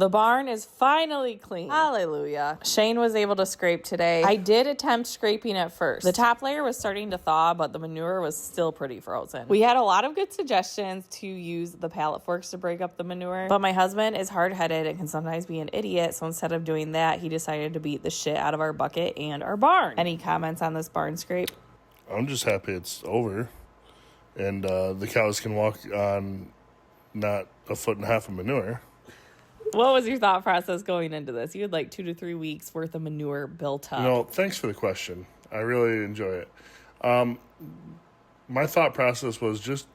The barn is finally clean. Hallelujah. Shane was able to scrape today. I did attempt scraping at first. The top layer was starting to thaw, but the manure was still pretty frozen. We had a lot of good suggestions to use the pallet forks to break up the manure, but my husband is hard-headed and can sometimes be an idiot, so instead of doing that, he decided to beat the shit out of our bucket and our barn. Any comments on this barn scrape? I'm just happy it's over, and the cows can walk on not a foot and a half of manure. What was your thought process going into this? You had like 2 to 3 weeks worth of manure built up. Thanks for the question. I really enjoy it. My thought process was just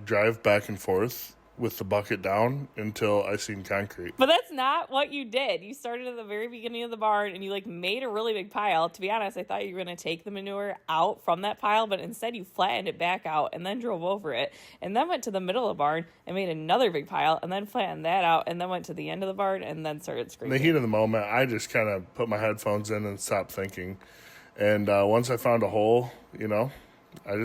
drive back and forth with the bucket down until I seen concrete. But that's not what you did. You started at the very beginning of the barn and you like made a really big pile. To be honest, I thought you were going to take the manure out from that pile, but instead you flattened it back out and then drove over it and then went to the middle of the barn and made another big pile and then flattened that out and then went to the end of the barn and then started scraping. In the heat of the moment, I just kind of put my headphones in and stopped thinking. And once I found a hole, I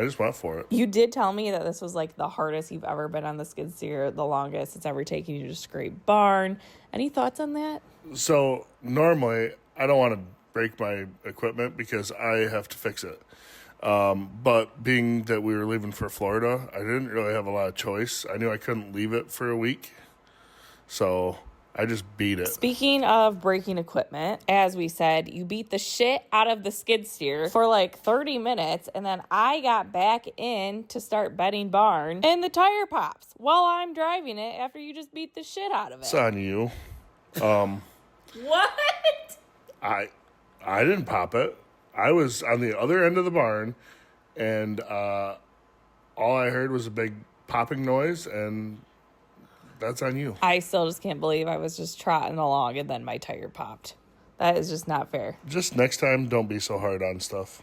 just went for it. You did tell me that this was like the hardest you've ever been on the skid steer, the longest it's ever taken you to scrape barn. Any thoughts on that? So normally I don't want to break my equipment because I have to fix it. But being that we were leaving for Florida, I didn't really have a lot of choice. I knew I couldn't leave it for a week. So I just beat it. Speaking of breaking equipment, as we said, you beat the shit out of the skid steer for like 30 minutes, and then I got back in to start bedding barn, and the tire pops while I'm driving it after you just beat the shit out of it. It's on you. What? I didn't pop it. I was on the other end of the barn, and all I heard was a big popping noise, and that's on you. I still just can't believe I was just trotting along and then my tire popped. That is just not fair. Just next time, don't be so hard on stuff.